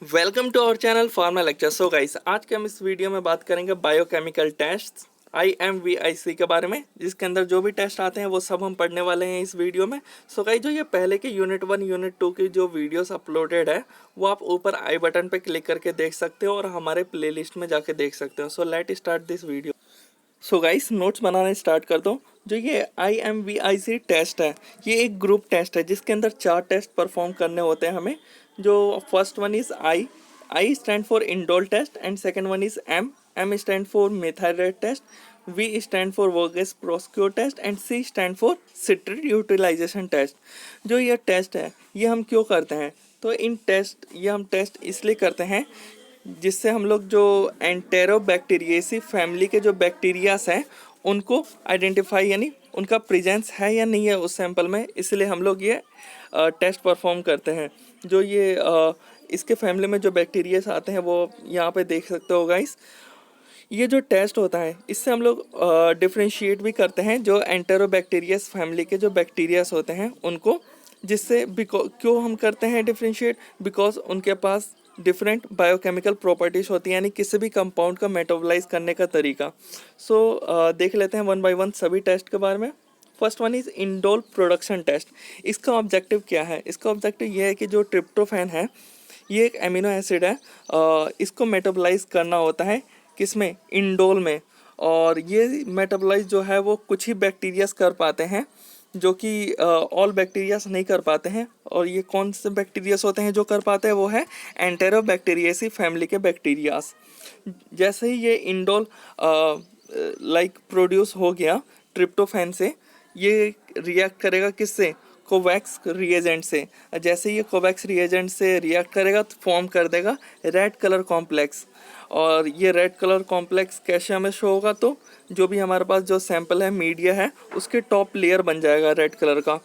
Welcome to our channel pharma lecture. So guys, आज के हम इस वीडियो में बात करेंगे बायोकेमिकल टेस्ट IMVIC के बारे में, जिसके अंदर जो भी टेस्ट आते हैं वो सब हम पढ़ने वाले हैं इस वीडियो में। सो गाइस, जो ये पहले के यूनिट 1 यूनिट 2 की जो वीडियोस अपलोडेड है वो आप ऊपर आई बटन पे क्लिक करके देख सकते हो और हमारे प्लेलिस्ट में जाके देख सकते हो। So let start this video. So guys, notes बनाने स्टार्ट कर दो। जो ये IMVIC टेस्ट है, ये एक ग्रुप टेस्ट है जिसके अंदर 4 टेस्ट परफॉर्म करने होते हैं हमें। जो first one is I stand for indole test and second one is M stand for methyl red test, V stand for वर्गेस Proskauer test and C stand for citrate utilization test. जो ये test है ये हम क्यों करते हैं, तो ये हम टेस्ट इसलिए करते हैं जिससे हम लोग जो एंटेरोबैक्टीरियेसी फैमिली के जो बैक्टीरियास हैं उनको आइडेंटिफाई, यानी उनका प्रेजेंस है या नहीं है उस सैंपल में, इसलिए हम लोग ये टेस्ट परफॉर्म करते हैं। जो ये इसके फैमिली में जो बैक्टीरियास आते हैं वो यहाँ पे देख सकते हो गाइस। ये जो टेस्ट होता है इससे हम लोग डिफ्रेंशिएट भी करते हैं जो एंटेरोबैक्टीरियस फैमिली के जो बैक्टीरियास होते हैं उनको, जिससे क्यों हम करते हैं डिफ्रेंशिएट, बिकॉज उनके पास डिफरेंट बायोकेमिकल प्रॉपर्टीज होती हैं, यानी किसी भी कंपाउंड का मेटाबोलाइज करने का तरीका। सो देख लेते हैं वन बाय वन सभी टेस्ट के बारे में। First one is indole production test. इसका ऑब्जेक्टिव क्या है? इसका ऑब्जेक्टिव ये है कि जो ट्रिप्टोफैन है ये एक एमिनो एसिड है, इसको मेटाबोलाइज करना होता है किसमें? इंडोल में। और ये मेटाबोलाइज जो है वो कुछ ही बैक्टीरियाज कर पाते हैं, जो कि ऑल बैक्टीरियाज नहीं कर पाते हैं। और ये कौन से बैक्टीरियाज होते हैं जो कर पाते हैं? वो है एंटेरोबैक्टीरियेसी फैमिली के बैक्टीरियाज। जैसे ही ये इंडोल प्रोड्यूस हो गया ट्रिप्टोफैन से, ये रिएक्ट करेगा किससे? कोवैक्स रिएजेंट से। जैसे ये कोवैक्स रिएजेंट से रिएक्ट करेगा तो फॉर्म कर देगा रेड कलर कॉम्प्लेक्स। और ये रेड कलर कॉम्प्लेक्स कैसे हमें शो होगा? तो जो भी हमारे पास जो सैंपल है, मीडिया है, उसके टॉप लेयर बन जाएगा रेड कलर का।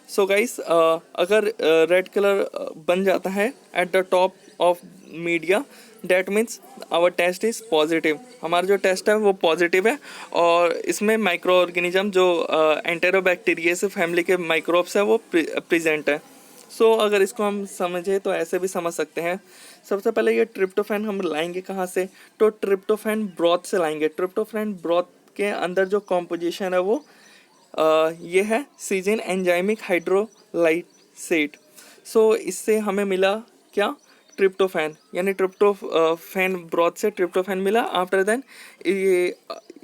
सो गाइस, अगर रेड कलर बन जाता है at the top of media, that means our test is positive. हमारा जो टेस्ट है वो पॉजिटिव है और इसमें माइक्रो ऑर्गेनिज्म जो एंटेरोबैक्टीरियेसी फैमिली के माइक्रोब्स है वो प्रेजेंट है। सो अगर इसको हम समझे तो ऐसे भी समझ सकते हैं। सबसे पहले ये ट्रिप्टोफैन हम लाएंगे कहाँ से? तो ट्रिप्टोफैन ब्रॉथ से लाएंगे। ट्रिप्टोफैन ब्रॉथ के अंदर जो कॉम्पोजिशन है वो ये है सीजिन एंजाइमिक हाइड्रोलाइसेट। सो इससे हमें मिला क्या? ट्रिप्टोफैन, यानी ट्रिप्टोफैन ब्रॉथ से ट्रिप्टोफैन मिला। आफ्टर देन ये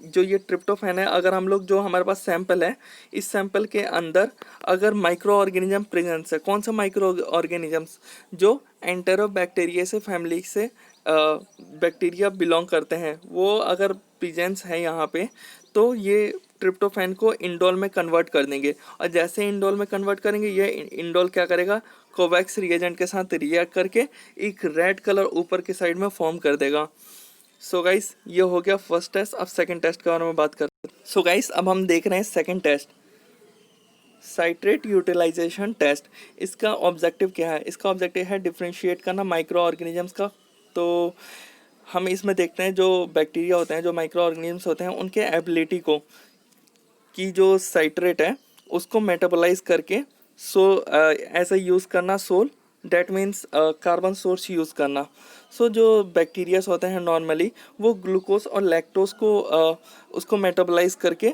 जो ये ट्रिप्टोफैन है, अगर हम लोग जो हमारे पास सैंपल है, इस सैंपल के अंदर अगर माइक्रो ऑर्गेनिज्म प्रेजेंस है, कौन सा माइक्रो ऑर्गेनिजम्स? जो एंटेरोबैक्टीरियेसी फैमिली से बैक्टीरिया बिलोंग करते हैं, वो अगर प्रेजेंस है यहाँ पे, तो ये ट्रिप्टोफैन को इंडोल में कन्वर्ट कर देंगे। और जैसे इंडोल में कन्वर्ट करेंगे, ये इंडोल क्या करेगा? कोवैक्स रिएजेंट के साथ रिएक्ट करके एक रेड कलर ऊपर की साइड में फॉर्म कर देगा। सो गाइस, ये हो गया फर्स्ट टेस्ट। अब सेकंड टेस्ट के बारे में बात करते हैं। सो गाइस, अब हम देख रहे हैं second test, citrate utilization test. इसका ऑब्जेक्टिव क्या है? इसका ऑब्जेक्टिव है डिफ्रेंशिएट करना माइक्रो ऑर्गेनिजम्स का। तो हम इसमें देखते हैं जो बैक्टीरिया होते हैं, जो माइक्रो ऑर्गेनिजम्स होते हैं, उनके एबिलिटी को, कि जो साइट्रेट है उसको मेटाबोलाइज करके ऐसा यूज़ करना sole, that means carbon source use करना। सो जो बैक्टीरियाज होते हैं नॉर्मली वो ग्लूकोज और लैक्टोज को उसको मेटाबोलाइज करके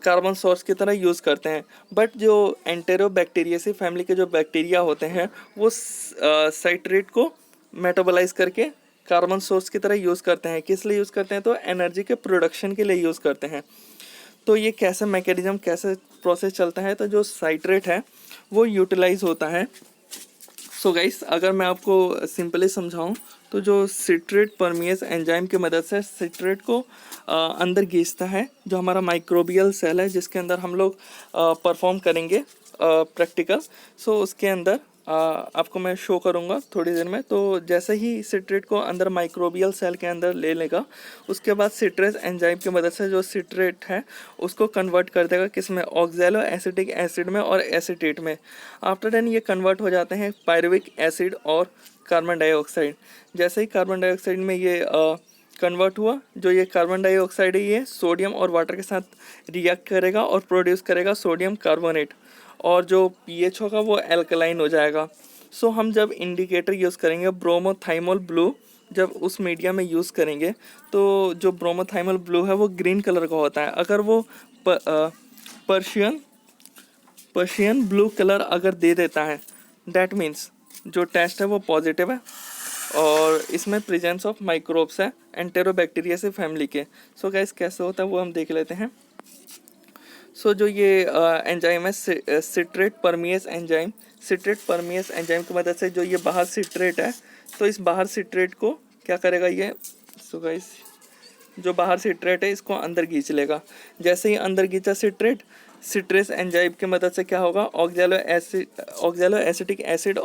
कार्बन सोर्स की तरह यूज़ करते हैं। बट जो एंटेरोबैक्टीरियेसी फैमिली के जो बैक्टीरिया होते हैं वो साइट्रेट को मेटाबोलाइज करके कार्बन सोर्स की तरह यूज़ करते हैं। किस लिए यूज़ करते हैं? तो एनर्जी के प्रोडक्शन के लिए यूज़ करते हैं। तो ये कैसे मैकेनिज्म, कैसे प्रोसेस चलता है? तो जो साइट्रेट है वो यूटिलाइज होता है। सो गाइस, अगर मैं आपको सिंपली समझाऊं तो जो सिट्रेट परमिएस एंजाइम की मदद से सिट्रेट को अंदर घिसता है जो हमारा माइक्रोबियल सेल है, जिसके अंदर हम लोग परफॉर्म करेंगे प्रैक्टिकल। सो उसके अंदर आपको मैं शो करूंगा थोड़ी देर में। तो जैसे ही सिट्रेट को अंदर माइक्रोबियल सेल के अंदर ले लेगा, उसके बाद सिट्रेस एंजाइम की मदद से जो सिट्रेट है उसको कन्वर्ट कर देगा किसमें? ऑक्सैलो एसिटिक एसिड में और एसीटेट में। आफ्टर देन ये कन्वर्ट हो जाते हैं पायरुविक एसिड और कार्बन डाइऑक्साइड। जैसे ही कार्बन डाइऑक्साइड में ये कन्वर्ट हुआ, जो ये कार्बन डाइऑक्साइड है ये सोडियम और वाटर के साथ रिएक्ट करेगा और प्रोड्यूस करेगा सोडियम कार्बोनेट, और जो पीएच होगा वो एल्कलाइन हो जाएगा। सो हम जब इंडिकेटर यूज़ करेंगे ब्रोमोथाइमोल ब्लू, जब उस मीडिया में यूज़ करेंगे तो जो ब्रोमोथाइमोल ब्लू है वो ग्रीन कलर का होता है। अगर वो पर्शियन पर्शियन ब्लू कलर अगर दे देता है, डैट मीन्स जो टेस्ट है वो पॉजिटिव है और इसमें प्रेजेंस ऑफ माइक्रोब्स है एंटेरोबैक्टीरियासी फैमिली के। सो गाइस कैसे होता है वो हम देख लेते हैं। सो जो ये एंजाइम है सिट्रेट परमिएस एंजाइम, सिट्रेट परमिएस एंजाइम की मदद से जो ये बाहर सिट्रेट है, तो इस बाहर सिट्रेट को क्या करेगा ये, सो गाइस जो बाहर सिट्रेट है इसको अंदर खींच लेगा। जैसे ही अंदर खींचा सिट्रेट, सिट्रेस एंजाइम की मदद से क्या होगा, ऑक्जेलो एसिटिक एसिड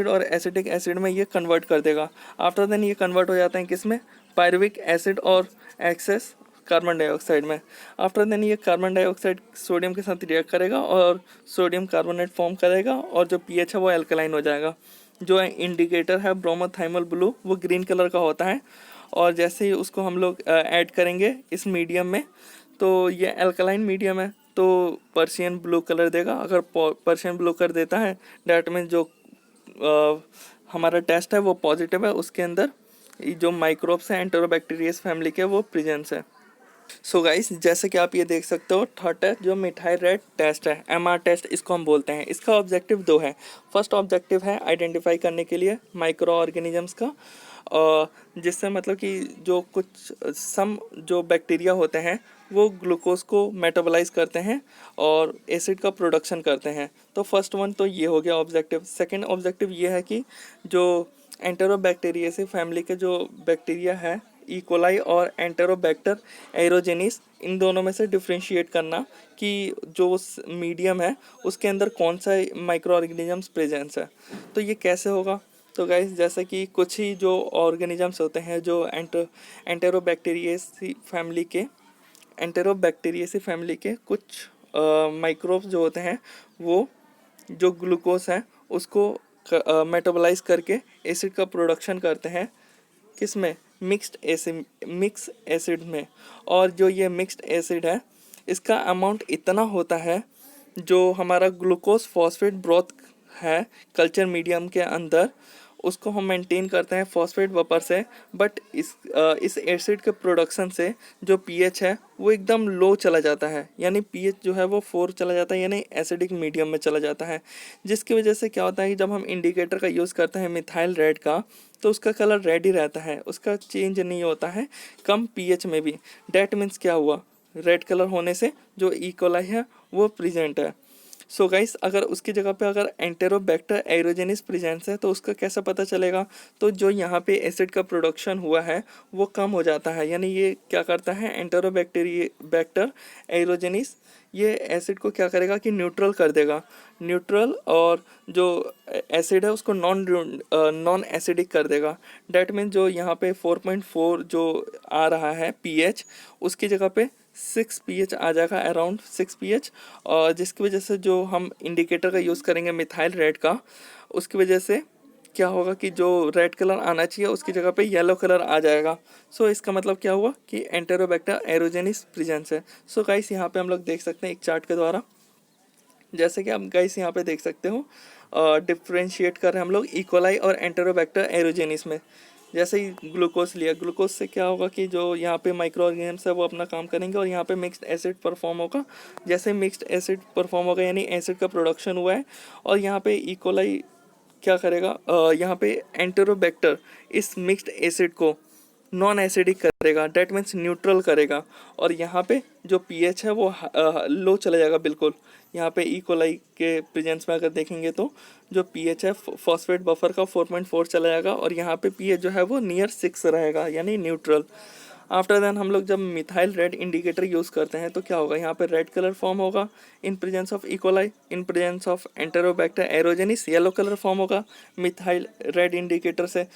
और एसिटिक एसिड में ये कन्वर्ट कर देगा। आफ्टर देन ये कन्वर्ट हो जाते हैं किस में, पायरुविक एसिड और एक्सेस कार्बन डाइऑक्साइड में। आफ्टर देन ये कार्बन डाइऑक्साइड सोडियम के साथ रिएक्ट करेगा और सोडियम कार्बोनेट फॉर्म करेगा और जो पीएच है वो एल्कलाइन हो जाएगा। जो इंडिकेटर है ब्रोमोथाइमोल ब्लू वो ग्रीन कलर का होता है और जैसे ही उसको हम लोग ऐड करेंगे इस मीडियम में, तो ये एल्कलाइन मीडियम है तो पर्शियन ब्लू कलर देगा। अगर पर्शियन ब्लू कलर देता है डैट मीन जो हमारा टेस्ट है वो पॉजिटिव है, उसके अंदर जो माइक्रोब्स हैं एंटेरोबैक्टीरियस फैमिली के वो प्रेजेंस है। सो गाइस जैसे कि आप ये देख सकते हो, थर्ड टेस्ट जो मिथाइल रेड टेस्ट है, एमआर टेस्ट इसको हम बोलते हैं। इसका ऑब्जेक्टिव दो है। फर्स्ट ऑब्जेक्टिव है आइडेंटिफाई करने के लिए माइक्रो ऑर्गेनिजम्स का, जिससे मतलब कि जो कुछ सम जो बैक्टीरिया होते हैं वो ग्लूकोज को मेटाबोलाइज करते हैं और एसिड का प्रोडक्शन करते हैं। तो फर्स्ट वन तो ये हो गया ऑब्जेक्टिव। सेकंड ऑब्जेक्टिव ये है कि जो एंटेरोबैक्टीरियासी फैमिली के जो बैक्टीरिया है इकोलाई और एंटेरोबैक्टर एरोजेनिस, इन दोनों में से डिफ्रेंशिएट करना कि जो मीडियम है उसके अंदर कौन सा माइक्रो ऑर्गेनिजम्स प्रेजेंस है। तो ये कैसे होगा, तो गाइस जैसे कि कुछ ही जो ऑर्गेनिजम्स होते हैं जो एंटेरोबैक्टीरियसी फैमिली के कुछ माइक्रोब्स जो होते हैं वो जो ग्लूकोज है उसको मेटाबोलाइज करके एसिड का प्रोडक्शन करते हैं। किस में, मिक्स एसिड में। और जो ये मिक्स्ड एसिड है इसका अमाउंट इतना होता है, जो हमारा ग्लूकोज फॉस्फेट ब्रोथ है कल्चर मीडियम के अंदर उसको हम मेंटेन करते हैं फॉस्फेट वेपर से, बट इस एसिड के प्रोडक्शन से जो पीएच है वो एकदम लो चला जाता है, यानी पीएच जो है वो 4 चला जाता है, यानी एसिडिक मीडियम में चला जाता है। जिसकी वजह से क्या होता है कि जब हम इंडिकेटर का यूज़ करते हैं मिथाइल रेड का, तो उसका कलर रेड ही रहता है, उसका चेंज नहीं होता है कम पीएच में भी। डैट मीन्स क्या हुआ, रेड कलर होने से जो इकोलाई है वो प्रेजेंट है। सो गाइस अगर उसकी जगह पे अगर एंटेरोबैक्टर एरोजेनिस प्रेजेंस है तो उसका कैसा पता चलेगा, तो जो यहाँ पे एसिड का प्रोडक्शन हुआ है वो कम हो जाता है, यानी ये क्या करता है बैक्टर एरोजेनिस ये एसिड को क्या करेगा कि न्यूट्रल कर देगा, न्यूट्रल, और जो एसिड है उसको नॉन एसिडिक कर देगा। डैट मीन जो यहाँ पे 4.4 जो आ रहा है पीएच उसकी जगह पे 6 पीएच आ जाएगा, अराउंड 6 पीएच। और जिसकी वजह से जो हम इंडिकेटर का यूज़ करेंगे मिथाइल रेड का, उसकी वजह से क्या होगा कि जो रेड कलर आना चाहिए उसकी जगह पे येलो कलर आ जाएगा। सो इसका मतलब क्या हुआ कि एंटेरोबैक्टर एरोजेनिस प्रेजेंस है। सो गाइस यहाँ पे हम लोग देख सकते हैं एक चार्ट के द्वारा, जैसे कि आप गाइस यहाँ पे देख सकते हो डिफ्रेंशिएट कर रहे हैं हम लोग इकोलाई और एंटेरोबैक्टर एरोजेनिस में। जैसे ही ग्लूकोज लिया, ग्लूकोज से क्या होगा कि जो यहाँ पे माइक्रो ऑर्गेनिजम्स है वो अपना काम करेंगे और यहाँ पे मिक्स्ड एसिड परफॉर्म होगा। जैसे मिक्स्ड एसिड परफॉर्म होगा यानी एसिड का प्रोडक्शन हुआ है, और यहाँ पे इकोलाई क्या करेगा, यहाँ पे एंटेरोबैक्टर इस मिक्स्ड एसिड को नॉन एसिडिक करेगा, डेट मीन्स न्यूट्रल करेगा, और यहाँ पे जो पीएच है वो लो चला जाएगा बिल्कुल। यहाँ पे इकोलाई के प्रेजेंस में अगर देखेंगे तो जो पीएच है फॉस्फेट बफर का 4.4 चला जाएगा और यहाँ पे पीएच जो है वो नियर 6 रहेगा, यानी न्यूट्रल। आफ्टर देन हम लोग जब मिथाइल रेड इंडिकेटर यूज़ करते हैं तो क्या होगा, यहाँ पे रेड कलर फॉर्म होगा in presence of E coli, in presence of Enterobacter aerogenes yellow colour form होगा मिथाइल रेड इंडिकेटर से।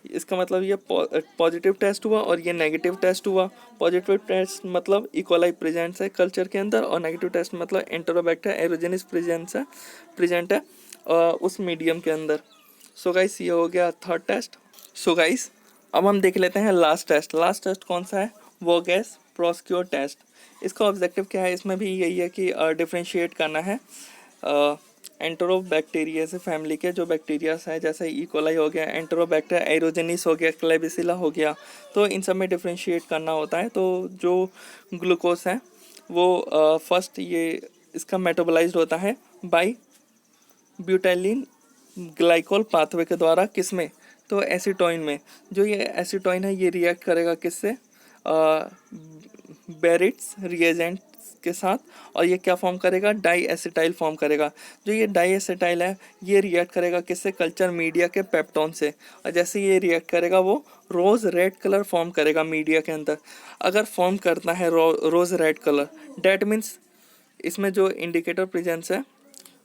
इसका मतलब ये पॉजिटिव टेस्ट हुआ और ये नेगेटिव टेस्ट हुआ। पॉजिटिव टेस्ट मतलब इकोलाई प्रेजेंट है कल्चर के अंदर, और नेगेटिव टेस्ट मतलब एंटेरोबैक्टर एरोजेनिस प्रेजेंट है उस मीडियम के अंदर। सो गाइस ये हो गया थर्ड टेस्ट। सो गाइस अब हम देख लेते हैं लास्ट टेस्ट। लास्ट टेस्ट कौन सा है, वो गैस प्रोस्क्योर टेस्ट। इसका ऑब्जेक्टिव क्या है, इसमें भी यही है कि डिफ्रेंशिएट करना है एंटेरोबैक्टीरियासी फैमिली के जो बैक्टीरियाज हैं, जैसे ई कोलाई हो गया, एंटेरोबैक्टर एरोजेनिस हो गया, क्लेबिसिला हो गया, तो इन सब में डिफ्रेंशिएट करना होता है। तो जो ग्लूकोज है वो फर्स्ट ये इसका मेटाबोलाइज्ड होता है बाय ब्यूटाइलिन ग्लाइकोल पाथवे के द्वारा, किसमें, तो एसीटोइन में। जो ये एसीटोइन है ये रिएक्ट करेगा किससे, बेरिट्स रिएजेंट के साथ, और ये क्या फॉर्म करेगा, डाई एसिटाइल फॉर्म करेगा। जो ये डाई एसिटाइल है ये रिएक्ट करेगा किससे, कल्चर मीडिया के पेप्टोन से, और जैसे ये रिएक्ट करेगा वो रोज रेड कलर फॉर्म करेगा मीडिया के अंदर। अगर फॉर्म करता है रोज रेड कलर, डैट मीन्स इसमें जो इंडिकेटर प्रेजेंस है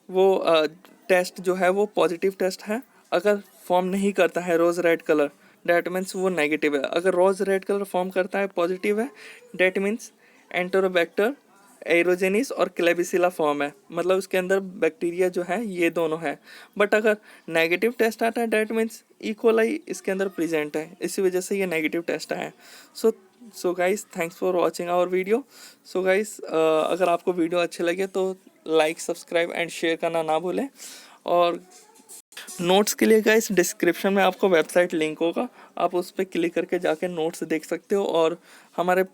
वो टेस्ट जो है वो पॉजिटिव टेस्ट है। अगर फॉर्म नहीं करता है रोज रेड कलर, डैट मीन्स वो नेगेटिव है। अगर रोज रेड कलर फॉर्म करता है पॉजिटिव है, डैट मीन्स एंटेरोबैक्टर एरोजेनिस और क्लेबिसिला फॉर्म है, मतलब उसके अंदर बैक्टीरिया जो है ये दोनों है। बट अगर नेगेटिव टेस्ट आता है डैट मीन्स ई कोलाई इसके अंदर प्रेजेंट है, इसी वजह से ये नेगेटिव टेस्ट आया है। So guys, thanks for watching our video. So guys, अगर आपको वीडियो अच्छे लगे तो लाइक, सब्सक्राइब एंड शेयर करना ना भूलें। और नोट्स के लिए गाइस डिस्क्रिप्शन में आपको वेबसाइट लिंक होगा, आप उस पर क्लिक करके जाके नोट्स देख सकते हो, और हमारे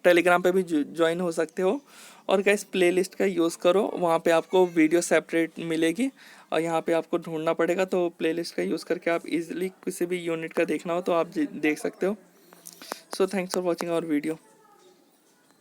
टेलीग्राम पे भी ज्वाइन हो सकते हो। और गाइस प्लेलिस्ट का यूज़ करो, वहाँ पे आपको वीडियो सेपरेट मिलेगी, और यहाँ पे आपको ढूंढना पड़ेगा। तो प्लेलिस्ट का यूज़ करके आप इजीली किसी भी यूनिट का देखना हो तो आप देख सकते हो। So thanks for watching our video.